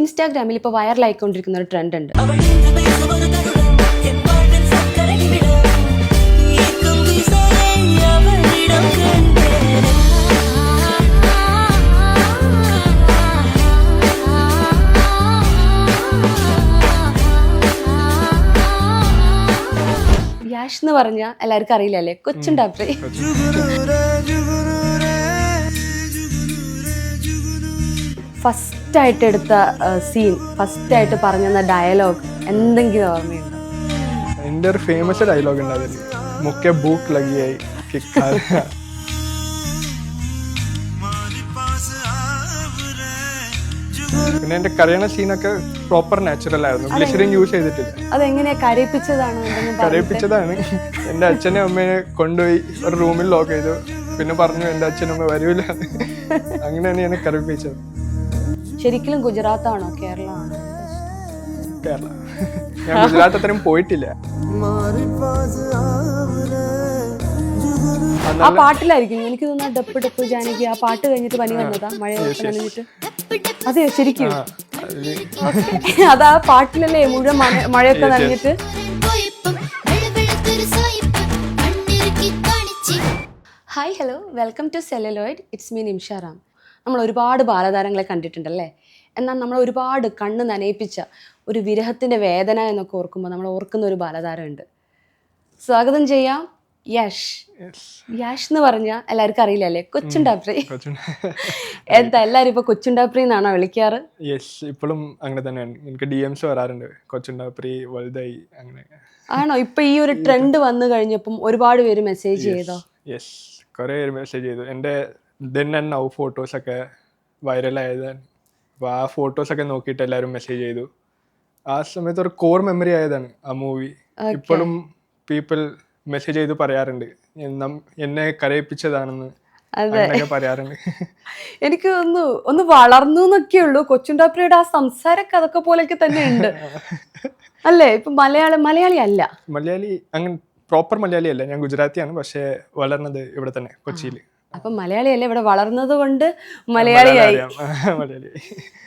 ഇൻസ്റ്റാഗ്രാമിൽ ഇപ്പോൾ വൈറലായിക്കൊണ്ടിരിക്കുന്ന ഒരു ട്രെൻഡ് ഉണ്ട്. യാഷ് എന്ന് പറഞ്ഞാൽ എല്ലാവർക്കും അറിയില്ല അല്ലേ, കൊച്ചും ഡാപ്രി. ഫസ്റ്റായിട്ട് എടുത്ത സീൻ, ഫസ്റ്റായിട്ട് പറഞ്ഞ ഡയലോഗ് എന്തെങ്കിലും ഓർമ്മയുണ്ടോ? എൻ്റെ ഒരു ഫേമസ് ഡയലോഗ് ഉണ്ട് അതിൽ, മുഖ്യ ഭൂക്ക് ലഗിയായി പിന്നെ എൻ്റെ കരയണ സീനൊക്കെ പ്രോപ്പർ നാച്ചുറൽ ആയിരുന്നു, ഗ്ലിസറിൻ യൂസ് ചെയ്തിട്ടില്ല. അതെങ്ങനെയാ കരയിപ്പിച്ചതാണ്? കരയിപ്പിച്ചതാണ്. എൻ്റെ അച്ഛനെ അമ്മയെ കൊണ്ടുപോയി ഒരു റൂമിൽ ലോക്ക് ചെയ്തു, പിന്നെ പറഞ്ഞു എൻ്റെ അച്ഛനമ്മ വരൂല, അങ്ങനെയാണ് എന്നെ കരയിപ്പിച്ചത്. ശരിക്കും ഗുജറാത്താണോ കേരളമാണോ? കേരള. ഞാൻ ഗുജറാത്ത് അത്രയും പോയിട്ടില്ല. ആ പാട്ടിലായിരിക്കും എനിക്ക് തോന്നുന്നു ഡപ്പ് ഡപ്പ് ജാനകി. ആ പാട്ട് കഴിഞ്ഞിട്ട് പനി വന്നതാ, മഴ നനഞ്ഞിട്ട്. അതെയോ ശരിക്കും? അതാ പാട്ടിലല്ലേ മുഴുവൻ മഴയൊക്കെ നനഞ്ഞിട്ട്. Hi hello, welcome to Celluloid. It's me Nimisha Ram. നമ്മൾ ഒരുപാട് ബാലതാരങ്ങളെ കണ്ടിട്ടുണ്ടല്ലേ. എന്നാൽ നമ്മൾ ഒരുപാട് കണ്ണ് നനയിപ്പിച്ച ഒരു വിരഹത്തിൻ്റെ വേദന എന്നൊക്കെ ഓർക്കുമ്പോൾ നമ്മൾ ഓർക്കുന്ന ഒരു ബാലതാരമുണ്ട്. സ്വാഗതം ചെയ്യാം യാഷ്. യാഷ് എന്ന് പറഞ്ഞാൽ എല്ലാവർക്കും അറിയില്ല അല്ലേ, കൊച്ചും ഡാപ്രി. എന്താ എല്ലാവരും ഇപ്പോൾ കൊച്ചും ഡാപ്രി എന്നാണോ വിളിക്കാറ്? യെസ്, ഇപ്പോഴും അങ്ങനെ തന്നെയാണ്. എനിക്ക് DMs വരാറുണ്ട്, കൊച്ചും ഡാപ്രി വലുതായി അങ്ങനെ. ആണോ? ഇപ്പൊ ഈ ഒരു ട്രെൻഡ് വന്നു കഴിഞ്ഞപ്പം ഒരുപാട് പേര് മെസ്സേജ് ചെയ്തോ? യെസ്, കുറേ പേര് മെസ്സേജ് ചെയ്തു. എൻ്റെ ദെൻ ആൻഡ് നൗ ഫോട്ടോസൊക്കെ വൈറലായതാണ്. അപ്പോൾ ആ ഫോട്ടോസൊക്കെ നോക്കിയിട്ട് എല്ലാവരും മെസ്സേജ് ചെയ്തു. ആ സമയത്ത് ഒരു കോർ മെമ്മറി ആയതാണ് ആ മൂവി. ഇപ്പോഴും പീപ്പിൾ മെസ്സേജ് ചെയ്ത് പറയാറുണ്ട് എന്നെ കരയിപ്പിച്ചതാണെന്ന് പറയാറുണ്ട്. എനിക്ക് ഒന്ന് വളർന്നു എന്നൊക്കെ ഉള്ളൂ. കൊച്ചും ഡാപ്രിയുടെ ആ സംസാരമൊക്കെ അതൊക്കെ പോലെയൊക്കെ തന്നെ ഉണ്ട് അല്ലേ? ഇപ്പൊ മലയാളി അല്ല, മലയാളി അങ്ങനെ പ്രോപ്പർ മലയാളി അല്ല. ഞാൻ ഗുജറാത്തിയാണ്, പക്ഷേ വളർന്നത് ഇവിടെ തന്നെ, കൊച്ചിയിൽ. അപ്പൊ മലയാളിയല്ല, ഇവിടെ വളർന്നത് കൊണ്ട് മലയാളിയായി.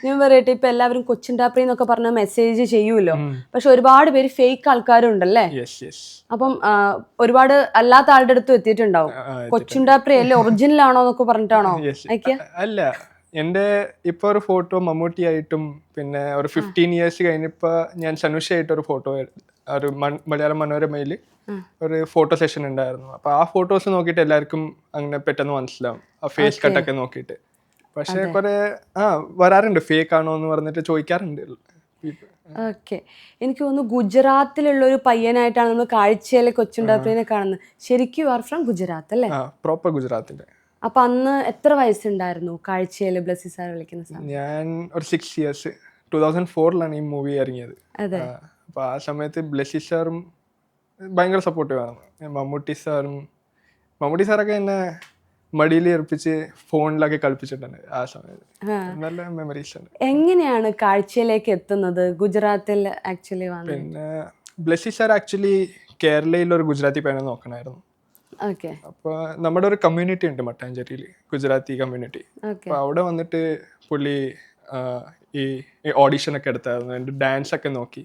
ഞാൻ പറയട്ടെ, ഇപ്പൊ എല്ലാവരും കൊച്ചും ഡാപ്രി എന്നൊക്കെ പറഞ്ഞ മെസ്സേജ് ചെയ്യൂല്ലോ, പക്ഷെ ഒരുപാട് പേര് ഫേക്ക് ആൾക്കാരും ഉണ്ടല്ലേ. അപ്പം ഒരുപാട് അല്ലാത്ത ആളുടെ അടുത്തും എത്തിയിട്ടുണ്ടാവും. കൊച്ചും ഡാപ്രി അല്ലേ ഒറിജിനൽ ആണോ എന്നൊക്കെ പറഞ്ഞിട്ടാണോ അയക്കുക? അല്ല, എൻ്റെ ഇപ്പൊ ഒരു ഫോട്ടോ മമ്മൂട്ടിയായിട്ടും പിന്നെ ഒരു 15 ഇയേഴ്സ് കഴിഞ്ഞപ്പോ ഞാൻ സനുഷയായിട്ട് ഒരു ഫോട്ടോ, ഒരു മലയാളം മനോരമയിൽ ഒരു ഫോട്ടോ സെഷൻ ഉണ്ടായിരുന്നു. അപ്പൊ ആ ഫോട്ടോസ് നോക്കിയിട്ട് എല്ലാവർക്കും അങ്ങനെ പെട്ടെന്ന് മനസ്സിലാവും, ആ ഫേസ് കട്ടൊക്കെ നോക്കിയിട്ട്. പക്ഷെ കുറെ വരാറുണ്ട് ഫേക്ക് ആണോ എന്ന് പറഞ്ഞിട്ട് ചോദിക്കാറുണ്ട്. ഓക്കെ, എനിക്ക് തോന്നുന്നു ഗുജറാത്തിലുള്ള ഒരു പയ്യനായിട്ടാണ് നമ്മൾ കാഴ്ചയിലെ കൊച്ചും ഡാപ്രിനെ കാണുന്നത്. ശരിക്കും യു ആർ ഫ്രം ഗുജറാത്ത് അല്ലേ? പ്രോപ്പർ ഗുജറാത്തിന്റെ. അപ്പൊ അന്ന് എത്ര വയസ്സുണ്ടായിരുന്നു കാഴ്ചയില് ബ്ലസ്സി സാർ വിളിക്കുന്ന സമയം? ഞാൻ ഒരു 6 ഇയേഴ്സ്, 2004 ഈ മൂവി ഇറങ്ങിയത്. അപ്പൊ ആ സമയത്ത് ബ്ലസ്സി സാറും ഭയങ്കര സപ്പോർട്ടീവാണ്. മമ്മൂട്ടി സാറൊക്കെ എന്നെ മടിയിൽ ഏൽപ്പിച്ച് ഫോണിലൊക്കെ കളിപ്പിച്ചിട്ടുണ്ട് ആ സമയത്ത്. നല്ല മെമ്മറീസ് ഉണ്ട്. എങ്ങനെയാണ് കാഴ്ചയിലേക്ക് എത്തുന്നത് ഗുജറാത്തിൽ ആക്ച്വലി? പിന്നെ ബ്ലസ്സി സാർ ആക്ച്വലി കേരളയിൽ ഒരു ഗുജറാത്തി പയ്യനെ നോക്കണമായിരുന്നു. അപ്പൊ നമ്മുടെ ഒരു കമ്മ്യൂണിറ്റി ഉണ്ട് മട്ടാഞ്ചേരിയിൽ, ഗുജറാത്തി കമ്മ്യൂണിറ്റി. അപ്പൊ അവിടെ വന്നിട്ട് പുള്ളി ഈ ഓഡിഷനൊക്കെ എടുത്തായിരുന്നു. എൻ്റെ ഡാൻസ് ഒക്കെ നോക്കി.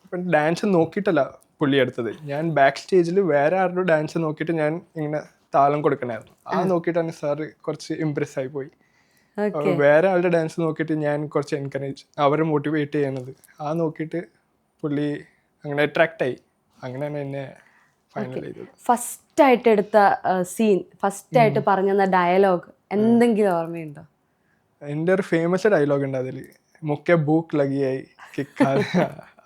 അപ്പം ഡാൻസ് നോക്കിയിട്ടല്ല പുള്ളി എടുത്തത്, ഞാൻ ബാക്ക് സ്റ്റേജിൽ വേറെ ആരുടെ ഡാൻസ് നോക്കിയിട്ട് ഞാൻ ഇങ്ങനെ താളം കൊടുക്കണമായിരുന്നു. ആ നോക്കിയിട്ടാണ് സാറ് കുറച്ച് ഇംപ്രസ് ആയി പോയി. വേറെ ആളുടെ ഡാൻസ് നോക്കിയിട്ട് ഞാൻ കുറച്ച് എൻകറേജ്, അവരെ മോട്ടിവേറ്റ് ചെയ്യുന്നത് ആ നോക്കിയിട്ട് പുള്ളി അങ്ങനെ അട്രാക്റ്റ് ആയി. അങ്ങനെയാണ് എന്നെ ഫൈനൽ ചെയ്തത്. ഫസ്റ്റായിട്ട് എടുത്ത സീൻ, ഫസ്റ്റായിട്ട് പറഞ്ഞ ഡയലോഗ് എന്തെങ്കിലും ഓർമ്മയുണ്ടോ? എൻ്റെ ഒരു ഫേമസ് ഡയലോഗ് ഉണ്ട് അതിൽ, മുഖ്യ ഭൂക്ക് ലഗിയായി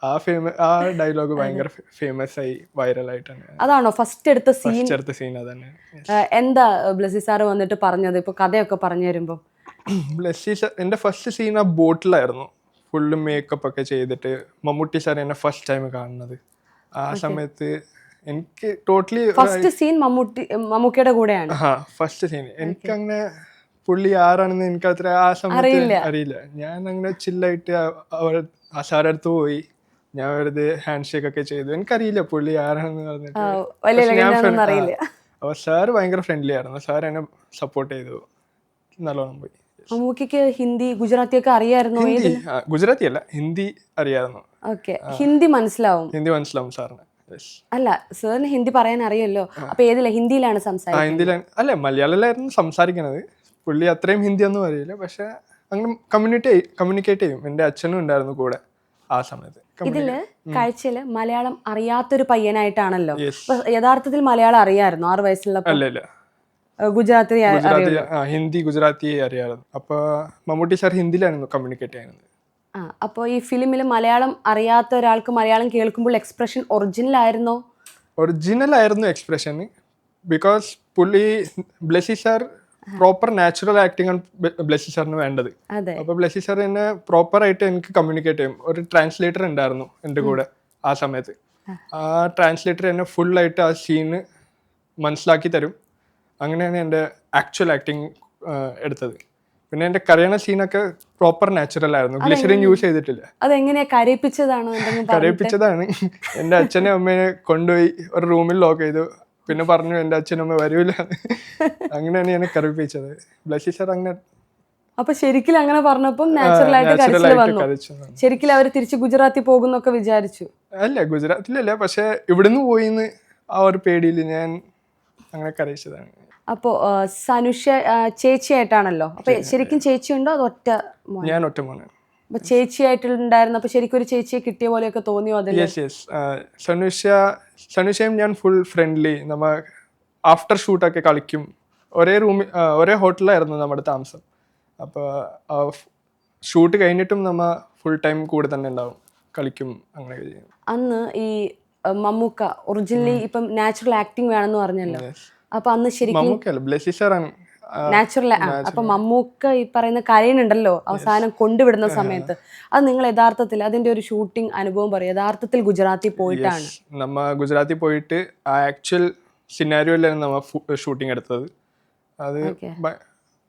ആ ഡയലോഗ് ഭയങ്കര ഫേമസ് ആയി, വൈറലായിട്ടാണ്. അതാണോ ഫസ്റ്റ് എടുത്ത സീൻ? അതന്നെ. എന്താ ബ്ലസ്സി സാർ വന്നിട്ട് പറഞ്ഞത്? ഇപ്പൊ കഥയൊക്കെ പറഞ്ഞു തരുമ്പോ ബ്ലസ്സി സാർ, എൻ്റെ ഫസ്റ്റ് സീൻ ആ ബോട്ടിലായിരുന്നു, ഫുള്ള് മേക്കപ്പ് ഒക്കെ ചെയ്തിട്ട്. മമ്മൂട്ടി സാർ എന്നെ ഫസ്റ്റ് ടൈം കാണുന്നത്. ആ സമയത്ത് എനിക്ക് ടോട്ടലി ഫസ്റ്റ് സീൻ മമ്മൂക്കയുടെ കൂടെയാണ്. First scene. എനിക്ക് അങ്ങനെ പുള്ളി ആരാണെന്ന് എനിക്ക് അത്ര ആ സമയത്ത് അറിയില്ല. ഞാൻ അങ്ങനെ ചില്ലായിട്ട് ആ സാറിൻ്റെ അടുത്ത് പോയി, ഞാൻ വെറുതെ ഹാൻഡ് ഷേക്ക് ഒക്കെ ചെയ്തു. എനിക്കറിയില്ല പുള്ളി ആരാണെന്ന് പറഞ്ഞിട്ട്. അപ്പോൾ സാർ ഭയങ്കര ഫ്രണ്ട്ലി ആയിരുന്നു. സാർ എന്നെ സപ്പോർട്ട് ചെയ്തു, നല്ലോണം പോയി. മമ്മൂക്കയ്ക്ക് ഹിന്ദി ഗുജറാത്തി ഒക്കെ അറിയായിരുന്നോ? ഹിന്ദി ഗുജറാത്തി അല്ല, ഹിന്ദി അറിയായിരുന്നു. ഓക്കെ, ഹിന്ദി മനസ്സിലാവും. ഹിന്ദി മനസ്സിലാവും സാറിന്. അല്ല, സാറിന് ഹിന്ദി പറയാൻ അറിയല്ലോ. അപ്പൊ ഏതില്ല, ഹിന്ദിയിലാണ് സംസാരിക്കുന്നത്? ഹിന്ദിയിലാണ്. അല്ല, മലയാളത്തിലായിരുന്നു സംസാരിക്കണത്. പുള്ളി അത്രയും ഹിന്ദി ഒന്നും അറിയില്ല, പക്ഷെ അങ്ങനെ കമ്മ്യൂണിക്കേറ്റ് ചെയ്യും. എൻ്റെ അച്ഛനും ഉണ്ടായിരുന്നു കൂടെ ആ സമയത്ത്. ഇതില് കാഴ്ചയില് മലയാളം അറിയാത്തൊരു പയ്യനായിട്ടാണല്ലോ. യഥാർത്ഥത്തിൽ മലയാളം അറിയായിരുന്നു 6 വയസ്സുള്ളപ്പോൾ? അല്ല, ഗുജറാത്തി ഹിന്ദി ഗുജറാത്തി അറിയാമായിരുന്നു. അപ്പൊ മമ്മൂട്ടി സാർ ഹിന്ദിയിലായിരുന്നു കമ്മ്യൂണിക്കേറ്റ് ചെയ്യുന്നത്. അപ്പോൾ ഈ ഫിലിമിൽ മലയാളം അറിയാത്ത ഒരാൾക്ക് മലയാളം കേൾക്കുമ്പോൾ എക്സ്പ്രഷൻ ഒറിജിനൽ ആയിരുന്നോ? ഒറിജിനൽ ആയിരുന്നു എക്സ്പ്രഷൻ. ബിക്കോസ് പുള്ളി Blessy sir proper natural acting ആണ് ബ്ലെസ്സി സാറിന് വേണ്ടത്. അപ്പൊ ബ്ലെസ്സി സാർ എന്നെ പ്രോപ്പർ ആയിട്ട് എനിക്ക് കമ്മ്യൂണിക്കേറ്റ് ചെയ്യും. ഒരു ട്രാൻസ്ലേറ്റർ ഉണ്ടായിരുന്നു എൻ്റെ കൂടെ ആ സമയത്ത്. ആ ട്രാൻസ്ലേറ്റർ എന്നെ ഫുള്ളായിട്ട് ആ സീന് മനസ്സിലാക്കി തരും. അങ്ങനെയാണ് എൻ്റെ ആക്ച്വൽ ആക്ടിങ് എടുത്തത്. പിന്നെ എൻ്റെ കരയണ സീനൊക്കെ പ്രോപ്പർ നാച്ചുറൽ ആയിരുന്നു, ഗ്ലിസറിൻ യൂസ് ചെയ്തിട്ടില്ല. അതെങ്ങനെയാ കരയിപ്പിച്ചതാണ്? കരയിപ്പിച്ചതാണ്. എൻ്റെ അച്ഛനെ അമ്മേനെ കൊണ്ടുപോയി ഒരു റൂമിൽ ലോക്ക് ചെയ്തു. പിന്നെ പറഞ്ഞു എൻ്റെ അച്ഛനും അമ്മ വരൂല. അങ്ങനെയാണ് എന്നെ കരയിപ്പിച്ചത് ബ്ലെസ്സി സാർ. അങ്ങനെ അപ്പൊ ശരിക്കും അങ്ങനെ പറഞ്ഞപ്പം നാച്ചുറൽ ആയിട്ട് കരച്ചിൽ വന്നു. ശരിക്കും അവർ തിരിച്ച് ഗുജറാത്തി പോകുന്നൊക്കെ വിചാരിച്ചു? അല്ല, ഗുജറാത്തിലല്ല, പക്ഷെ ഇവിടുന്ന് പോയിന്ന് ആ ഒരു പേടിയിൽ ഞാൻ അങ്ങനെ കരയിച്ചതാണ്. അപ്പോ സനുഷ ചേച്ചിയായിട്ടാണല്ലോ. അപ്പൊ ശരിക്കും ചേച്ചി ഉണ്ടോ? അത് ഒറ്റ? ഞാൻ ഒറ്റ മോനാണ്. അപ്പൊ ചേച്ചിയായിട്ടുണ്ടായിരുന്നു. അപ്പൊ ശരിക്കും ഒരു ചേച്ചിയെ കിട്ടിയ പോലെയൊക്കെ തോന്നിയോ അതിൽ? സനുഷയും ഞാൻ ഫുൾ ഫ്രണ്ട്ലി. നമ്മ ആഫ്റ്റർ ഷൂട്ടൊക്കെ കളിക്കും. ഒരേ റൂമിൽ ഒരേ ഹോട്ടലായിരുന്നു നമ്മുടെ താമസം. അപ്പോൾ ഷൂട്ട് കഴിഞ്ഞിട്ടും നമ്മ ഫുൾ ടൈം കൂടെ തന്നെ ഉണ്ടാവും, കളിക്കും, അങ്ങനെയൊക്കെ ചെയ്യും. അന്ന് ഈ മമ്മൂക്ക ഒറിജിനലി ഇപ്പം നാച്ചുറൽ ആക്ടിങ് വേണമെന്ന് പറഞ്ഞല്ലോ. അപ്പൊ അന്ന് ശരിക്കും നാച്ചുറൽ. അപ്പൊ മമ്മൂക്ക ഈ പറയുന്ന കരയുന്നുണ്ടല്ലോ അവസാനം കൊണ്ടുവിടുന്ന സമയത്ത്, അത് നിങ്ങൾ യഥാർത്ഥത്തിൽ അതിന്റെ ഒരു ഷൂട്ടിംഗ് അനുഭവം പറയും. യഥാർത്ഥത്തിൽ ഗുജറാത്തി പോയിട്ടാണ് നമ്മ ഗുജറാത്തി പോയിട്ട് ആ ആക്ച്വൽ സിനാരിയോയിലാണ് നമ്മ ഷൂട്ടിംഗ് എടുത്തത്. അത്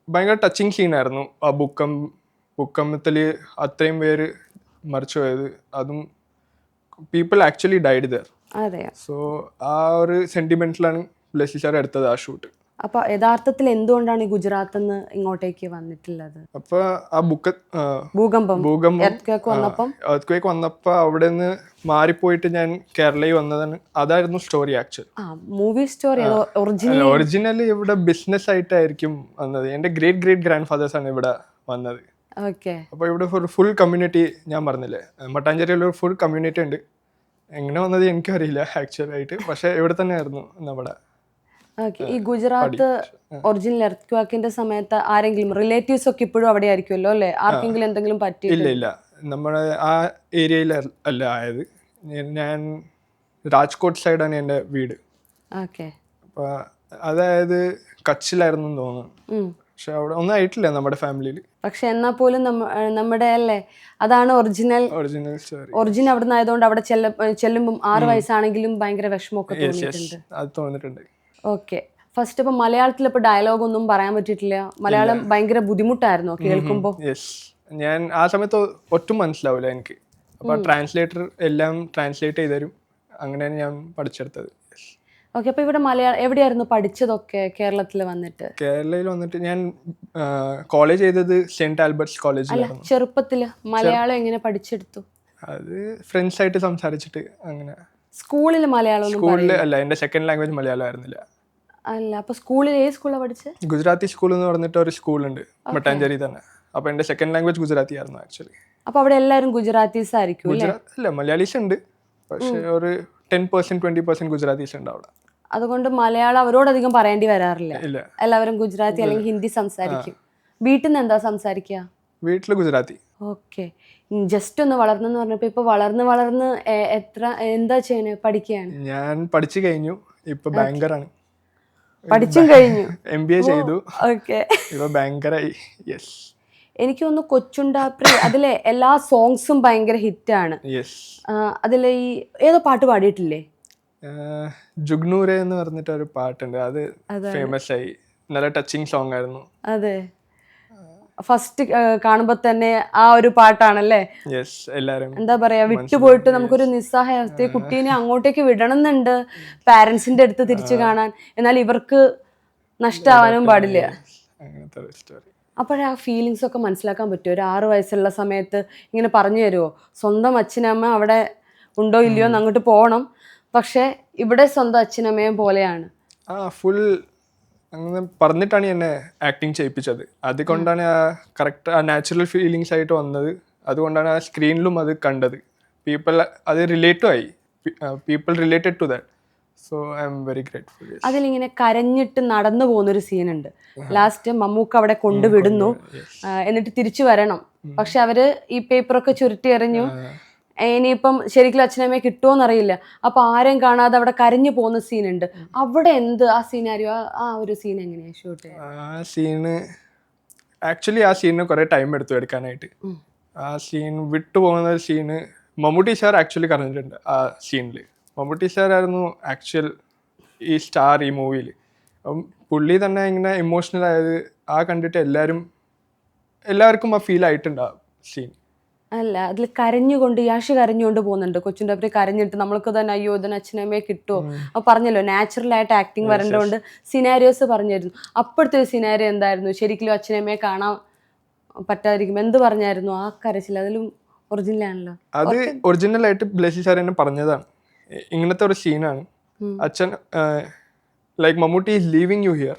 ഭയങ്കര ടച്ചിങ് സീനായിരുന്നു. ആ ഭൂകമ്പത്തിൽ അത്രയും പേര് മരിച്ചു പോയത്, അതും people actually died there. So ആ ഒരു സെന്റിമെന്റിലാണ് ബ്ലെസ്സി സാർ എടുത്തത് ആ ഷൂട്ട്. അപ്പൊ യഥാർത്ഥത്തിൽ എന്തുകൊണ്ടാണ് ഈ ഗുജറാത്തിൽ നിന്ന് ഇങ്ങോട്ടേക്ക് വന്നിട്ടുള്ളത്? അപ്പൊ ആ ഭൂകമ്പം വന്നപ്പോ അവിടെ നിന്ന് മാറിപ്പോയിട്ട് ഞാൻ കേരളയിൽ വന്നതാണ്. അതായിരുന്നു story actual. Movie story original ഇവിടെ ബിസിനസ് ആയിട്ടായിരിക്കും വന്നത്. എന്റെ ഗ്രേറ്റ് ഗ്രാൻഡ് ഫാദേഴ്സ് ആണ് ഇവിടെ വന്നത്. അപ്പൊ ഇവിടെ ഒരു ഫുൾ കമ്മ്യൂണിറ്റി, ഞാൻ പറഞ്ഞില്ലേ മട്ടാഞ്ചേരിയിൽ ഒരു ഫുൾ കമ്മ്യൂണിറ്റി ഉണ്ട്. എങ്ങനെ വന്നത് എനിക്കറിയില്ല ആക്ച്വലായിട്ട്, പക്ഷെ ഇവിടെ തന്നെ ആയിരുന്നു നമ്മുടെ. ഈ ഗുജറാത്ത് ഒറിജിനൽ എർത്ത്ക്വേക്കിന്റെ സമയത്ത് ആരെങ്കിലും റിലേറ്റീവ്സ് ഒക്കെ ഇപ്പോഴും അവിടെ ആയിരിക്കുമല്ലോ അല്ലേ? ആർക്കെങ്കിലും എന്തെങ്കിലും പറ്റി? ഇല്ല, നമ്മുടെ ആ ഏരിയയിൽ അല്ല ആയത്. ഞാൻ രാജ്കോട്ട് സൈഡാണ് എൻ്റെ വീട്. അപ്പൊ അതായത് കച്ചിലായിരുന്നു തോന്നുന്നു. പക്ഷെ അവിടെ ഒന്നും ആയിട്ടില്ല നമ്മുടെ ഫാമിലിയിൽ. പക്ഷെ എന്നാൽ പോലും നമ്മുടെ അല്ലേ, അതാണ് ഒറിജിനൽ സ്റ്റോറി. ഒറിജിനൽ അവിടെ നിന്ന് ആയതുകൊണ്ട് അവിടെ ചെല്ലുമ്പോൾ 6 വയസ്സാണെങ്കിലും ഭയങ്കര വിഷമമൊക്കെ തോന്നിയിട്ടുണ്ട്. ഓക്കെ, ഫസ്റ്റ് ഇപ്പൊ മലയാളത്തിൽ ഇപ്പൊ ഡയലോഗ് ഒന്നും പറയാൻ പറ്റിയിട്ടില്ല. മലയാളം ഭയങ്കര ബുദ്ധിമുട്ടായിരുന്നു കേൾക്കുമ്പോൾ. ഞാൻ ആ സമയത്ത് ഒട്ടും മനസ്സിലാവില്ല എനിക്ക്. അപ്പൊ ട്രാൻസ്ലേറ്റർ എല്ലാം ട്രാൻസ്ലേറ്റ് ചെയ്ത് തരും. അങ്ങനെയാണ് ഞാൻ പഠിച്ചെടുത്തത്. ഓക്കെ, അപ്പൊ ഇവിടെ മലയാളം എവിടെയായിരുന്നു പഠിച്ചതൊക്കെ? കേരളത്തിൽ വന്നിട്ട്? കേരളയിൽ വന്നിട്ട് ഞാൻ കോളേജ് ചെയ്തത് സെന്റ് ആൽബർട്ട്സ് കോളേജിലായിരുന്നു. ചെറുപ്പത്തില് മലയാളം എങ്ങനെ പഠിച്ചെടുത്തു? അത് ഫ്രണ്ട്സ് ആയിട്ട് സംസാരിച്ചിട്ട് അങ്ങനെ. സ്കൂളിൽ മലയാളം? സ്കൂളിൽ അല്ല, എന്റെ സെക്കൻഡ് ലാംഗ്വേജ് മലയാളം ആയിരുന്നില്ല. അല്ല, അപ്പൊ സ്കൂളിൽ ഏത് സ്കൂളാണ് പഠിച്ചത്? ഗുജറാത്തി സ്കൂൾ എന്ന് പറഞ്ഞിട്ട് ഒരു സ്കൂളുണ്ട് മട്ടാഞ്ചേരി തന്നെ. അപ്പൊ എന്റെ സെക്കൻഡ് ലാംഗ്വേജ് ഗുജറാത്തി ആയിരുന്നു ആക്ച്വലി. അപ്പൊ അവിടെ എല്ലാവരും ഗുജറാത്തീസ് ആയിരിക്കും? അല്ല, മലയാളീസ് ഉണ്ട്, പക്ഷെ ഒരു 10% 20% ഗുജറാത്തീസ് ഉണ്ട് അവിടെ. അതുകൊണ്ട് മലയാളം അവരോടധികം പറയേണ്ടി വരാറില്ല. എല്ലാവരും ഗുജറാത്തി അല്ലെങ്കിൽ ഹിന്ദി സംസാരിക്കും. വീട്ടിൽ നിന്ന് എന്താ സംസാരിക്കുക? വീട്ടില് ഗുജറാത്തി. ഓക്കെ, ജസ്റ്റ് ഒന്ന് വളർന്നെന്ന് പറഞ്ഞപ്പോ ഇപ്പൊ വളർന്ന് എന്താ ചെയ്യണേ? പഠിക്കുകയാണ്? ഞാൻ പഠിച്ചു കഴിഞ്ഞു, ഇപ്പൊ ബാങ്കറാണ്. പഠിച്ചും കഴിഞ്ഞു, MBA ചെയ്തു. ഓക്കെ, ഇപ്പൊ ബാങ്കറായി. യെസ്. എനിക്ക് തോന്നുന്നു കൊച്ചുണ്ടാപ്രി അതിലെ എല്ലാ സോങ്സും ഭയങ്കര ഹിറ്റാണ്. അതിലെ ഈ ഏതോ പാട്ട് പാടിയിട്ടില്ലേ? ജുഗ്നൂരെ എന്ന് പറഞ്ഞിട്ട് ഒരു പാട്ടുണ്ട്, അത് ഫേമസ് ആയി. നല്ല ടച്ചിങ് സോങ് ആയിരുന്നു. അതെ, ഫസ്റ്റ് കാണുമ്പോ തന്നെ ആ ഒരു പാട്ടാണല്ലേ? എല്ലാരും എന്താ പറയാ, വിട്ടുപോയിട്ട് നമുക്കൊരു നിസ്സഹായാവസ്ഥ. കുട്ടീനെ അങ്ങോട്ടേക്ക് വിടണമെന്നുണ്ട് പാരന്റ്സിന്റെ അടുത്ത് തിരിച്ചു കാണാൻ, എന്നാൽ ഇവർക്ക് നഷ്ടമാവാനും പാടില്ല. അപ്പോഴേ ആ ഫീലിങ്സ് ഒക്കെ മനസ്സിലാക്കാൻ പറ്റുമോ? ഒരു 6 വയസ്സുള്ള സമയത്ത് ഇങ്ങനെ പറഞ്ഞു തരുമോ? സ്വന്തം അച്ഛനമ്മ അവിടെ ഉണ്ടോ ഇല്ലയോ എന്ന് അങ്ങോട്ട് പോകണം, പക്ഷേ ഇവിടെ സ്വന്തം അച്ഛനമ്മയും പോലെയാണ്. ഫുൾ അങ്ങനെ പറഞ്ഞിട്ടാണ് എന്നെ ആക്ടിങ് ചെയ്യിപ്പിച്ചത്. അതുകൊണ്ടാണ് ആ കറക്റ്റ് ആ നാച്ചുറൽ ഫീലിങ്സ് ആയിട്ട് വന്നത്. അതുകൊണ്ടാണ് ആ സ്ക്രീനിലും അത് കണ്ടത്. പീപ്പിൾ അത് റിലേറ്റും ആയി. People related to that. So I'm very grateful. അതിലിങ്ങനെ കരഞ്ഞിട്ട് നടന്നു പോകുന്നൊരു സീനുണ്ട്. ലാസ്റ്റ് മമ്മൂക്ക അവിടെ കൊണ്ടുവിടുന്നു, എന്നിട്ട് തിരിച്ചു വരണം. പക്ഷെ അവര് ഈ പേപ്പറൊക്കെ ചുരുട്ടി എറിഞ്ഞു. ഇനിയിപ്പം ശരിക്കും അച്ഛനമ്മയെ കിട്ടുമോന്നറിയില്ല. അപ്പൊ ആരെയും കാണാതെ അവിടെ കരഞ്ഞു പോകുന്ന സീനുണ്ട്. അവിടെ എന്ത് ആ സീനാരിയോ, ആ ഒരു സീൻ എങ്ങനെയാ ഷൂട്ട് ചെയ്യുക? ആ സീന് ആക്ച്വലി ആ സീനിന് കുറേ ടൈം എടുത്തു എടുക്കാനായിട്ട്. ആ സീൻ വിട്ടുപോകുന്ന സീന് മമ്മൂട്ടി സാർ ആക്ച്വലി കറഞ്ഞിട്ടുണ്ട്. ആ സീനിൽ മമ്മൂട്ടി സാറായിരുന്നു ആക്ച്വൽ ഈ സ്റ്റാർ ഈ മൂവിയിൽ. അപ്പം പുള്ളി തന്നെ ഇങ്ങനെ ഇമോഷണൽ ആയത് ആ കണ്ടിട്ട് എല്ലാവർക്കും ആ ഫീൽ ആയിട്ടുണ്ട് ആ സീൻ. അല്ല, അതിൽ കരഞ്ഞുകൊണ്ട് യാഷ് കരഞ്ഞുകൊണ്ട് പോകുന്നുണ്ട്. കൊച്ചിൻ്റെ അപ്പുറം കരഞ്ഞിട്ട് നമ്മൾക്ക് തന്നെ അയ്യോ ഇതിന് അച്ഛനമ്മയെ കിട്ടുമോ? അപ്പോൾ പറഞ്ഞല്ലോ നാച്ചുറൽ ആയിട്ട് ആക്ടിങ് വരേണ്ടതുകൊണ്ട് സിനാരിയോസ് പറഞ്ഞായിരുന്നു. അപ്പോഴത്തെ ഒരു സിനാരിയോ എന്തായിരുന്നു? ശരിക്കും അച്ഛനമ്മയെ കാണാൻ പറ്റാതിരിക്കും എന്ത് പറഞ്ഞായിരുന്നു ആ കരച്ചിൽ? അതിലും ഒറിജിനൽ ആണല്ലോ. അത് ഒറിജിനൽ ആയിട്ട് ബ്ലെസ്സി സാർ എന്നെ പറഞ്ഞതാണ്. ഇങ്ങനത്തെ ഒരു സീനാണ്. അച്ഛൻ like Mammootty is leaving you here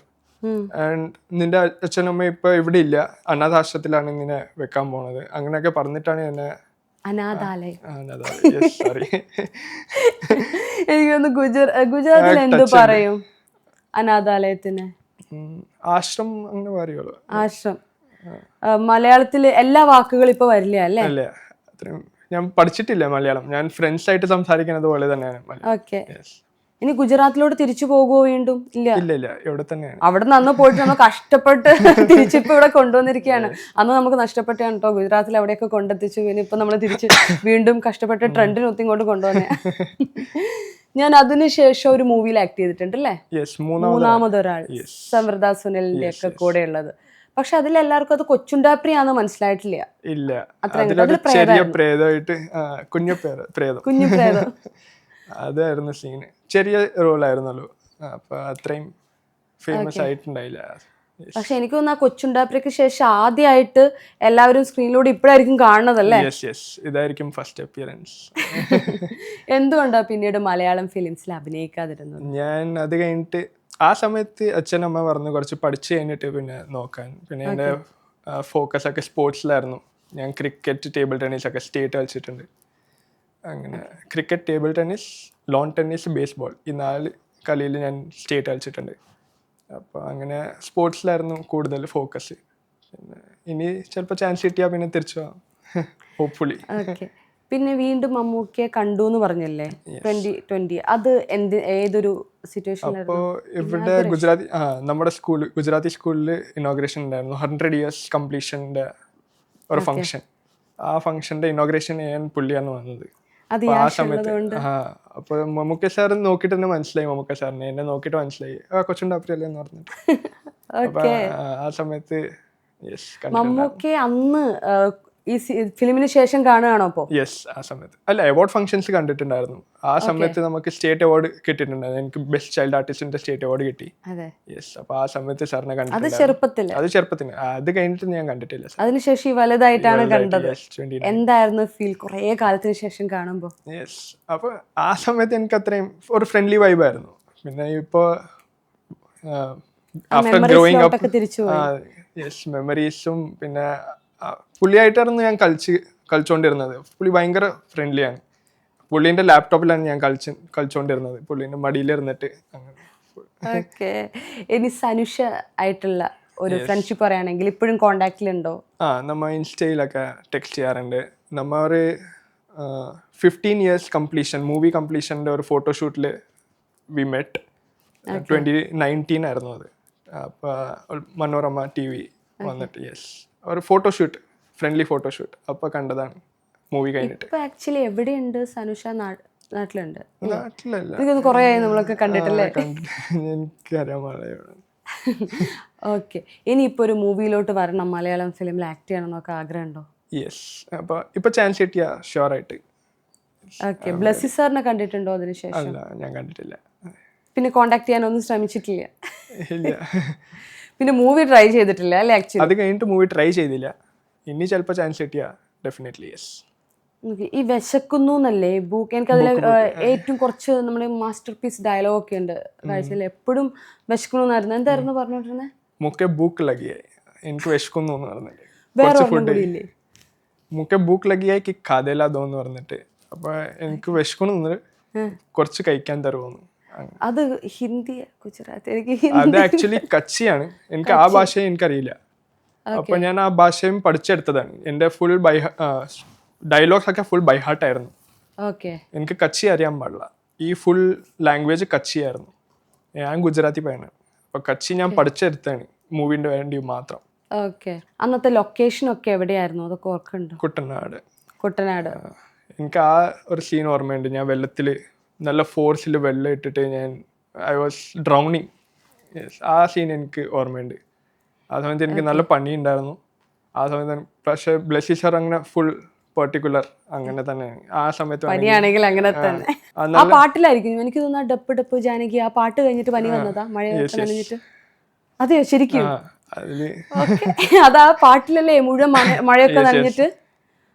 and നിന്റെ അച്ഛനമ്മ ഇപ്പൊ ഇവിടെ ഇല്ല, അനാഥാശ്രമത്തിലാണ് ഇങ്ങനെ വെക്കാൻ പോണത്. അങ്ങനെയൊക്കെ പറഞ്ഞിട്ടാണ് എന്നെ സോറി എനിക്കൊന്ന് ഗുജറാത്തിൽ എന്ത് പറയും അനാഥാലയത്തിന്? ആശ്രം അങ്ങനെ പറയുള്ളൂ. ആശ്രം മലയാളത്തിൽ എല്ലാ വാക്കുകളും ഇപ്പൊ വരില്ല അല്ലേ? അല്ല, അത്രയും ഞാൻ പഠിച്ചിട്ടില്ല മലയാളം. ഞാൻ ഫ്രണ്ട്സ് ആയിട്ട് സംസാരിക്കുന്നത് പോലെ തന്നെയാണ്. ഓക്കെ. ഇനി ഗുജറാത്തിലോട്ട് തിരിച്ചു പോകുമോ വീണ്ടും? ഇല്ല, ഇവിടെ തന്നെയാണ്. അവിടെ നിന്ന് അന്ന് പോയിട്ട് നമ്മൾ കഷ്ടപ്പെട്ട് തിരിച്ചിപ്പോ ഇവിടെ കൊണ്ടുവന്നിരിക്കുകയാണ്. അന്ന് നമുക്ക് നഷ്ടപ്പെട്ടാണ് കേട്ടോ ഗുജറാത്തിൽ അവിടെയൊക്കെ കൊണ്ടെത്തിച്ചു. പിന്നെ ഇപ്പൊ നമ്മൾ തിരിച്ച് വീണ്ടും കഷ്ടപ്പെട്ട് ട്രെൻഡിനൊത്തി ഇങ്ങോട്ട് കൊണ്ടുവന്നേ. ഞാൻ അതിനുശേഷം ഒരു മൂവിയിൽ ആക്ട് ചെയ്തിട്ടുണ്ട് അല്ലേ? മൂന്നാമതൊരാൾ, സമൃദ്ധ സുനിലിന്റെ ഒക്കെ കൂടെ ഉള്ളത്. പക്ഷെ അതിലെല്ലാവർക്കും അത് കൊച്ചുണ്ടാപ്രിയാന്ന് മനസ്സിലായിട്ടില്ല. ഇല്ല, ചെറിയ പ്രേതമായിട്ട് കുഞ്ഞു പ്രേതം അതായിരുന്നു സീന്. ചെറിയ റോളായിരുന്നല്ലോ, അപ്പൊ അത്രയും ഫേമസ് ആയിട്ടുണ്ടായില്ല. പക്ഷെ എനിക്ക് തോന്നുന്നു ആ കൊച്ചുണ്ടാപ്രിക്ക് ശേഷം ആദ്യമായിട്ട് എല്ലാവരും സ്ക്രീനിലൂടെ ഇപ്പോഴായിരിക്കും കാണുന്നതല്ലേ? ഇതായിരിക്കും ഫസ്റ്റ് അപ്പിയറൻസ്. എന്തുകൊണ്ടാ പിന്നീട് മലയാളം ഫിലിംസിൽ അഭിനയിക്കാതിരുന്നത്? ഞാൻ അത് കഴിഞ്ഞിട്ട് ആ സമയത്ത് അച്ഛനമ്മ പറഞ്ഞു കുറച്ച് പഠിച്ചു കഴിഞ്ഞിട്ട് പിന്നെ നോക്കാൻ. പിന്നെ എൻ്റെ ഫോക്കസ് ഒക്കെ സ്പോർട്സിലായിരുന്നു. ഞാൻ ക്രിക്കറ്റ്, ടേബിൾ ടെന്നീസ് ഒക്കെ സ്റ്റേറ്റ് കളിച്ചിട്ടുണ്ട്. അങ്ങനെ cricket, table tennis, loan tennis, baseball, ഈ 4 കളിയിൽ ഞാൻ സ്റ്റേറ്റ് കളിച്ചിട്ടുണ്ട്. അപ്പോൾ അങ്ങനെ സ്പോർട്സിലായിരുന്നു കൂടുതൽ ഫോക്കസ്. പിന്നെ ഇനി ചിലപ്പോൾ ചാൻസ് കിട്ടിയാൽ പിന്നെ തിരിച്ചു പോകാം, ഹോപ്പ്ഫുള്ളി. പിന്നെ വീണ്ടും മമ്മൂക്കയെ കണ്ടു എന്ന് പറഞ്ഞല്ലേ 2020? അത് ഏതൊരു സിറ്റുവേഷനിലായിരുന്നു? അപ്പോൾ ഇവിടെ നമ്മുടെ ഗുജറാത്തി സ്കൂളിൽ ഇനോഗ്രേഷൻ ഉണ്ടായിരുന്നു. 100 years കംപ്ലീഷൻ്റെ ഒരു ഫംഗ്ഷൻ. ആ ഫംഗ്ഷൻ്റെ ഇനോഗ്രേഷൻ ചെയ്യാൻ പുള്ളിയാണ് വന്നത്. ആ സമയത്ത് അപ്പോൾ മമ്മൂക്ക സാർ നോക്കിയിട്ട് തന്നെ മനസ്സിലായി, മമ്മൂക്ക സാറിനെ എന്നെ നോക്കിയിട്ട് മനസ്സിലായി, കൊച്ചുണ്ടാപ്രിയല്ലേ എന്ന് പറഞ്ഞിട്ട്. അപ്പോൾ ആ സമയത്ത് മമ്മൂക്കയെ അന്ന് ഈ ഫിലിമിന് ശേഷം കാണുകയാണോ? അപ്പോൾ ആ സമയത്ത് അല്ല, അവാർഡ് ഫംഗ്ഷൻസ് കണ്ടിട്ടുണ്ടായിരുന്നു. ആ സമയത്ത് നമുക്ക് സ്റ്റേറ്റ് അവാർഡ് കിട്ടിയിട്ടുണ്ടായിരുന്നു. എനിക്ക് ബെസ്റ്റ് ചൈൽഡ് ആർട്ടിസ്റ്റിന്റെ സ്റ്റേറ്റ് അവാർഡ് കിട്ടി. അപ്പൊ ആ സമയത്ത് സാറിനെ കണ്ടിട്ടുണ്ട്. അത് ചെറുപ്പത്തിന്. അത് കഴിഞ്ഞിട്ട് ഞാൻ കണ്ടിട്ടില്ല. അതിനുശേഷം വലുതായിട്ടാണ് കണ്ടത്. എന്തായിരുന്നു ഫീൽ കുറെ കാലത്തിന് ശേഷം കാണുമ്പോൾ? അപ്പൊ ആ സമയത്ത് എനിക്ക് അത്രയും ഒരു ഫ്രണ്ട്ലി വൈബായിരുന്നു. പിന്നെ ഇപ്പോ ആഫ്റ്റർ ഗ്രോയിങ് അപ്പ് മെമ്മറീസും പിന്നെ പുള്ളിയായിട്ടായിരുന്നു ഞാൻ കളിച്ചുകൊണ്ടിരുന്നത്. പുള്ളി ഭയങ്കര ഫ്രണ്ട്ലിയാണ്. പുള്ളീൻ്റെ ലാപ്ടോപ്പിലാണ് ഞാൻ കളിച്ചുകൊണ്ടിരുന്നത്, പുള്ളീൻ്റെ മടിയിലിരുന്നിട്ട്. ഓക്കെ. ഇനി സനുഷ ആയിട്ടുള്ള ഒരു ഫ്രണ്ട്ഷിപ്പ് പറയുകയാണെങ്കിൽ ഇപ്പോഴും കോണ്ടാക്റ്റിലുണ്ടോ? നമ്മ ഇൻസ്റ്റയിലൊക്കെ ടെക്സ്റ്റ് ചെയ്യാറുണ്ട്. നമ്മ ഒരു 15 years കംപ്ലീഷൻ, മൂവി കംപ്ലീഷൻ്റെ ഒരു ഫോട്ടോഷൂട്ടിൽ വി മെറ്റ്. 2019 ആയിരുന്നു അത്. അപ്പോൾ മനോരമ TV വന്നിട്ട് ഒരു ഫോട്ടോഷൂട്ട്, ഫ്രണ്ട്ലി ഫോട്ടോഷൂട്ട്, അപ്പോൾ കണ്ടതാണ് മൂവി കഴിഞ്ഞിട്ട്. ഇപ്പോൾ ആക്ച്വലി എവിടെയുണ്ട് സനുഷ? നാട്ടിലുണ്ട്? നാട്ടിലല്ല, കുറേ നമ്മളൊക്കെ കണ്ടിട്ടല്ലേ? എനിക്കറിയാം. ഓക്കെ. ഇനിയിപ്പോൾ ഒരു മൂവിയിലോട്ട് വരണം, മലയാളം ഫിലിമിൽ ആക്ട് ചെയ്യണം എന്നൊക്കെ ആഗ്രഹമുണ്ടോ? അപ്പോൾ ഇപ്പോൾ ചാൻസ് കിട്ടിയാ ഷുവറായിട്ട്. ഓക്കെ. ബ്ലെസ്സി സാറിനെ കണ്ടിട്ടുണ്ടോ അതിനുശേഷം? ഞാൻ കണ്ടിട്ടില്ല. പിന്നെ കോണ്ടാക്ട് ചെയ്യാനൊന്നും ശ്രമിച്ചിട്ടില്ല? ഇല്ല. പിന്നെ മൂവി ട്രൈ ചെയ്തിട്ടില്ല അല്ലേ ആക്ച്വലി? അത് കഴിഞ്ഞിട്ട് മൂവി ട്രൈ ചെയ്തില്ല. ഇനി ചിലപ്പോൾ ചാൻസ് കിട്ടിയാ ഡെഫിനറ്റ്ലി യെസ്. ഈ വിശക്കുന്നു എന്നല്ലേ ബുക്ക്, എനിക്കതിൽ ഏറ്റവും കുറച്ച് നമ്മുടെ മാസ്റ്റർ പീസ് ഡയലോഗ് ഒക്കെ ഉണ്ട് കാഴ്ചയിൽ. എപ്പോഴും വിശക്കണമെന്നായിരുന്നു. എന്തായിരുന്നു പറഞ്ഞോണ്ടിരുന്നത്? മുക്കെ ബൂക്ക് ലഗിയായി, എനിക്ക് വിശക്കുന്നു എന്ന് പറഞ്ഞിട്ട് വേറെ കുറച്ച് ഒരെണ്ണം ഫുഡ്. കൂടി ഇല്ലേ? മുക്കെ ബൂക്ക് ലഗിയായി കി ഖാദേലാ ദോ എന്ന് പറഞ്ഞിട്ട്, അപ്പൊ എനിക്ക് വിശക്കണമെന്ന് കുറച്ച് കഴിക്കാൻ തരുമെന്ന്. അത് ഹിന്ദി ഗുജറാത്തി? എനിക്ക് അത് ആക്ച്വലി കച്ചിയാണ്, എനിക്ക് ആ ഭാഷ എനിക്കറിയില്ല. അപ്പൊ ഞാൻ ആ ഭാഷയും പഠിച്ചെടുത്തതാണ്. എൻ്റെ ഫുൾ ഡയലോഗ്സ് ഒക്കെ ഫുൾ ബൈഹാർട്ടായിരുന്നു. ഓക്കെ. എനിക്ക് കച്ചി അറിയാൻ പാടില്ല. ഈ ഫുൾ ലാംഗ്വേജ് കച്ചിയായിരുന്നു. ഞാൻ ഗുജറാത്തി പയ്യനാണ്. അപ്പൊ കച്ചി ഞാൻ പഠിച്ചെടുത്താണ് മൂവിന്റെ വേണ്ടി മാത്രം. ഓക്കെ. അന്നത്തെ ലൊക്കേഷൻ ഒക്കെ എവിടെയായിരുന്നു? അതൊക്കെ ഓർക്കുന്നുണ്ടോ? കുട്ടനാട്. കുട്ടനാട്. എനിക്ക് ആ ഒരു സീൻ ഓർമ്മയുണ്ട്. ഞാൻ വെള്ളത്തിൽ നല്ല ഫോഴ്സിൽ വെള്ളം ഇട്ടിട്ട് ഐ വാസ് ഡ്രൗണിങ്. ആ സീൻ എനിക്ക് ഓർമ്മയുണ്ട്. ആ സമയത്ത് എനിക്ക് നല്ല പണി ഉണ്ടായിരുന്നു. ആ സമയത്ത് പക്ഷേ ബ്ലെസ്സി സാർ അങ്ങനെ ഫുൾ പെർട്ടിക്കുലർ അങ്ങനെ തന്നെ. ആ സമയത്ത് പനിയാണെങ്കിൽ അങ്ങനെ തന്നെ. ആ പാട്ടിലായിരിക്കും എനിക്ക് തോന്നുന്നു ഡപ്പ് ഡപ്പ് ജാനകി. ആ പാട്ട് കഴിഞ്ഞിട്ട് പനി വന്നതാ മഴയൊക്കെ നനഞ്ഞിട്ട്? അതെയോ ശരിക്കും? അതാ പാട്ടിലല്ലേ മുഴുവൻ മഴയൊക്കെ നനഞ്ഞിട്ട്?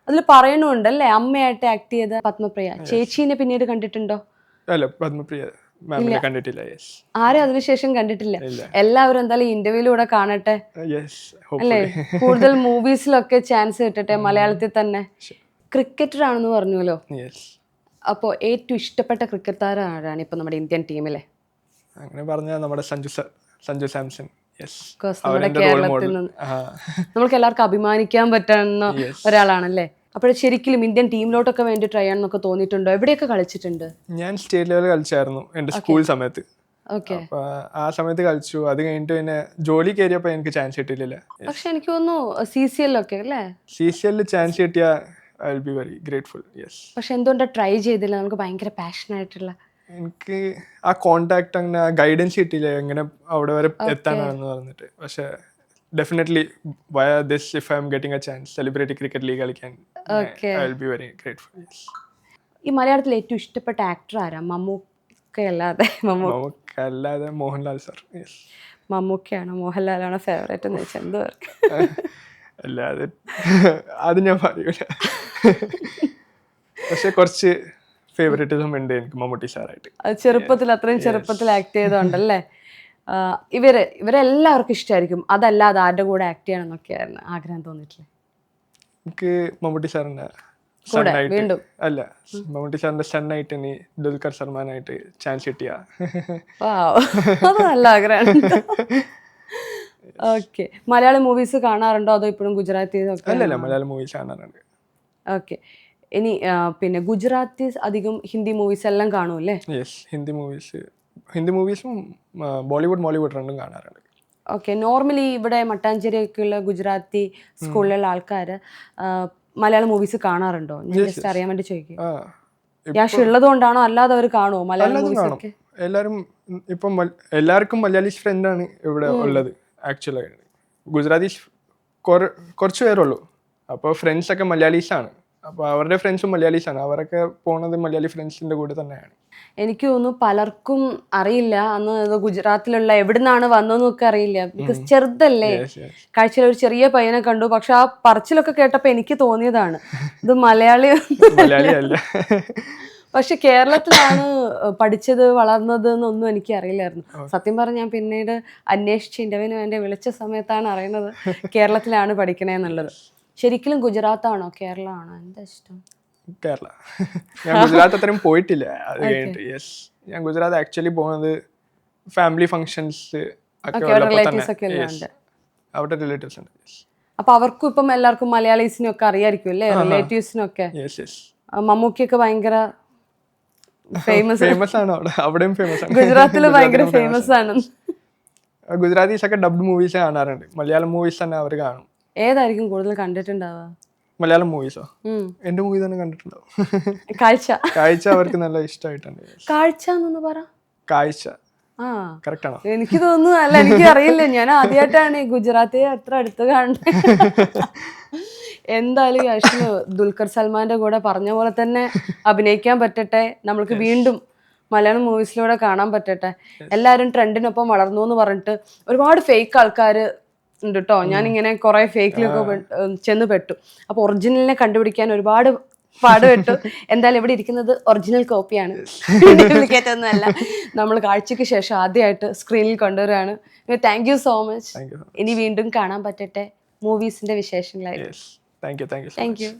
അതിൽ പറയണുണ്ടല്ലേ അമ്മയായിട്ട് ആക്ട് ചെയ്ത പത്മപ്രിയ ചേച്ചീനെ പിന്നീട് കണ്ടിട്ടുണ്ടോ? അല്ല, പത്മപ്രിയ കണ്ടിട്ടില്ല. ആരും അതിനുശേഷം കണ്ടിട്ടില്ല. എല്ലാവരും എന്തായാലും ഇന്റർവ്യൂലൂടെ കാണട്ടെ അല്ലേ? കൂടുതൽ മൂവീസിലൊക്കെ ചാൻസ് കിട്ടട്ടെ മലയാളത്തിൽ തന്നെ. ക്രിക്കറ്റർ ആണെന്ന് പറഞ്ഞല്ലോ. അപ്പോൾ ഏറ്റവും ഇഷ്ടപ്പെട്ട ക്രിക്കറ്റ് താരം ആരാണ് ഇപ്പൊ നമ്മുടെ ഇന്ത്യൻ ടീമിലെ? അങ്ങനെ പറഞ്ഞാൽ നമ്മുടെ സഞ്ജു സാംസൺ. നമ്മുടെ കേരളത്തിൽ നിന്ന് നമുക്ക് എല്ലാവർക്കും അഭിമാനിക്കാൻ പറ്റുന്ന ഒരാളാണല്ലേ. അപ്പോൾ ശരിക്കും ഇന്ത്യൻ ടീമിലോട്ടൊക്കെ വേണ്ടി ട്രൈ ചെയ്യാനൊക്കെ തോന്നിയിട്ടുണ്ടോ? എവിടെയൊക്കെ കളിച്ചിട്ടുണ്ട്? ഞാൻ സ്റ്റേറ്റ് ലെവൽ കളിച്ചായിരുന്നു എൻ്റെ സ്കൂൾ സമയത്ത്. ഓക്കെ. അപ്പൊ ആ സമയത്ത് കളിച്ചു. അത് കഴിഞ്ഞിട്ട് പിന്നെ ജോലി കയറിയപ്പോൾ എനിക്ക് ചാൻസ് കിട്ടിയില്ല. പക്ഷെ എനിക്ക് തോന്നുന്നു CCL ഒക്കെ അല്ലേ? CCL ചാൻസ് കിട്ടിയ I will be very grateful. Yes. പക്ഷെ എന്തുകൊണ്ടാണ് ട്രൈ ചെയ്തില്ല? നമുക്ക് ഭയങ്കര പാഷനായിട്ടുള്ള. എനിക്ക് ആ കോണ്ടാക്ട് അങ്ങനെ ഗൈഡൻസ് കിട്ടിയില്ല എങ്ങനെ അവിടെ വരെ എത്താനാണെന്ന് പറഞ്ഞിട്ട്. പക്ഷെ definitely via this if I am getting a chance celebrity cricket league കളിക്കാൻ I will be very grateful. ഈ മലയാളത്തിൽ ഏറ്റവും ഇഷ്ടപ്പെട്ട ആക്ടർ ആരാ? മമ്മൂക്കയല്ലാതെ? മമ്മൂക്കല്ലാതെ മോഹൻലാൽ സാർ. മമ്മൂക്കയാണോ മോഹൻലാലാണോ ഫേവറേറ്റ് എന്ന് വെച്ചാൽ എന്ത് പറയും? അല്ലാതെ അത് ഞാൻ പറയൂല. പക്ഷെ കുറച്ച് ഫേവറേറ്റിസം ഉണ്ട് എനിക്ക് മമ്മൂട്ടി സാറായിട്ട്. ചെറുപ്പത്തിൽ അത്രയും ചെറുപ്പത്തിൽ ആക്ട് ചെയ്തോണ്ടല്ലേ? ഇവരെല്ലാവർക്കും ഇഷ്ടമായിരിക്കും. അതല്ലാതെ ആരുടെ കൂടെ ആക്ട് ചെയ്യണം എന്നൊക്കെയായിരുന്നു ആഗ്രഹം തോന്നിയിട്ടില്ലേ? എനിക്ക് മമ്മൂട്ടി സാറിന്റെ വീണ്ടും അല്ല, മമ്മൂട്ടി സാറിന്റെ സണ്ണായിട്ട് ഇനി ദുൽഖർ സൽമാനായിട്ട് ചാൻസ് കിട്ടിയ അത് നല്ല ആഗ്രഹമാണ്. ഓക്കെ. മലയാളം മൂവീസ് കാണാറുണ്ടോ അതോ ഇപ്പോഴും ഗുജറാത്തി? അല്ലല്ല, മലയാളം മൂവീസ് കാണാറുണ്ട്. ഓക്കെ. ഇനി പിന്നെ ഗുജറാത്തി അധികം ഹിന്ദി മൂവീസ് എല്ലാം കാണുമല്ലേ? യെസ്, ഹിന്ദി മൂവീസും മോളിവുഡ് രണ്ടും കാണാറുണ്ട്. ഓക്കെ. നോർമലി ഇവിടെ മട്ടാഞ്ചേരിയൊക്കെയുള്ള ഗുജറാത്തി സ്കൂളിലുള്ള ആൾക്കാർ മലയാളം മൂവീസ് കാണാറുണ്ടോ? ഞാൻ ജസ്റ്റ് അറിയാൻ വേണ്ടി ചോദിക്കും. ക്യാഷ് ഉള്ളത് കൊണ്ടാണോ അല്ലാതെ അവർ കാണുമോ മലയാളം മൂവീസ് ഒക്കെ? എല്ലാവർക്കും മലയാളീസ് ഫ്രണ്ടാണ് ഇവിടെ ഉള്ളത്. ആക്ച്വലി ഗുജറാത്തീസ് കുറച്ച് പേരുള്ളൂ. അപ്പോൾ ഫ്രണ്ട്സൊക്കെ മലയാളീസാണ്. അപ്പോൾ അവരുടെ ഫ്രണ്ട്സും മലയാളീസാണ്. അവരൊക്കെ പോണത് മലയാളി ഫ്രണ്ട്സിൻ്റെ കൂടെ തന്നെയാണ്. എനിക്ക് തോന്നുന്നു പലർക്കും അറിയില്ല അന്ന് ഗുജറാത്തിലുള്ള എവിടുന്നാണ് വന്നതെന്നൊക്കെ അറിയില്ല. ബിക്കോസ് ചെറുതല്ലേ, കാഴ്ചയിൽ ഒരു ചെറിയ പയ്യനെ കണ്ടു. പക്ഷെ ആ പറച്ചിലൊക്കെ കേട്ടപ്പോൾ എനിക്ക് തോന്നിയതാണ് ഇത് മലയാളിയല്ല. പക്ഷെ കേരളത്തിലാണ് പഠിച്ചത് വളർന്നത് എന്നൊന്നും എനിക്ക് അറിയില്ലായിരുന്നു. സത്യം പറഞ്ഞാൽ ഞാൻ പിന്നീട് അന്വേഷിച്ച് ഇന്റർവ്യൂവിന് വേണ്ടി വിളിച്ച സമയത്താണ് അറിയുന്നത് കേരളത്തിലാണ് പഠിക്കണേന്നുള്ളത്. ശരിക്കും ഗുജറാത്താണോ കേരളമാണോ എന്താ ഇഷ്ടം? കേരള. ഞാൻ ഗുജറാത്ത് അത്രയും പോയിട്ടില്ല. അത് കഴിഞ്ഞിട്ട് യെസ്, ഞാൻ ഗുജറാത്ത് ആക്ച്വലി പോകുന്നത് ഫാമിലി ഫങ്ഷൻസ് ഒക്കെ അവിടെ റിലേറ്റീവ്സ് ഉണ്ട്. അപ്പൊ അവർക്കും ഇപ്പം എല്ലാവർക്കും മലയാളീസിനൊക്കെ അറിയായിരിക്കും അല്ലേ? റിലേറ്റീവ്സിനൊക്കെ. മമ്മൂക്കിയൊക്കെ ഭയങ്കര ഫേമസ് ആണ് അവിടെയും ഫേമസ് ആണ്. ഗുജറാത്തിൽ ഭയങ്കര ഫേമസ് ആണ്. ഗുജറാത്തീസ് ഒക്കെ ഡബ്ഡ് മൂവീസ് കാണാറുണ്ട്. മലയാളം മൂവീസ് തന്നെ അവർ കാണും. ഏതായിരിക്കും കൂടുതൽ കണ്ടിട്ടുണ്ടാവുക? മലയാളം മൂവീസോ? എന്റെ മൂവി തന്നെ കണ്ടിട്ടുണ്ടാവും. കാഴ്ച അവർക്ക് നല്ല ഇഷ്ടമായിട്ടുണ്ട്. കാഴ്ച എന്നൊന്ന് പറ. കാഴ്ച കറക്റ്റ് ആണോ? എനിക്ക് തോന്നുന്നു. അല്ല, എനിക്ക് അറിയില്ല. ഞാൻ ആദ്യമായിട്ടാണ് ഗുജറാത്തി അത്ര അടുത്ത് കാണുന്നത്. എന്തായാലും ആക്ച്വലി ദുൽഖർ സൽമാന്റെ കൂടെ പറഞ്ഞ പോലെ തന്നെ അഭിനയിക്കാൻ പറ്റട്ടെ. നമ്മൾക്ക് വീണ്ടും മലയാളം മൂവീസിലൂടെ കാണാൻ പറ്റട്ടെ. എല്ലാവരും ട്രെൻഡിനൊപ്പം വളർന്നു എന്ന് പറഞ്ഞിട്ട് ഒരുപാട് ഫേക്ക് ആൾക്കാർ ഉണ്ട് കേട്ടോ. ഞാനിങ്ങനെ കുറെ ഫേക്കിലൊക്കെ ചെന്ന് പെട്ടു. അപ്പോൾ ഒറിജിനലിനെ കണ്ടുപിടിക്കാൻ ഒരുപാട് പാടുപെട്ടു. എന്തായാലും ഇവിടെ ഇരിക്കുന്നത് ഒറിജിനൽ കോപ്പിയാണ്, ഡ്യൂപ്ലിക്കേറ്റ് ഒന്നുമല്ല. നമ്മൾ കാഴ്ചയ്ക്ക് ശേഷം ആദ്യമായിട്ട് സ്ക്രീനിൽ കൊണ്ടുവരികയാണ്. Thank you so much. ഇനി വീണ്ടും കാണാൻ പറ്റട്ടെ മൂവീസിന്റെ വിശേഷങ്ങളായിട്ട്. Thank you. Thank U.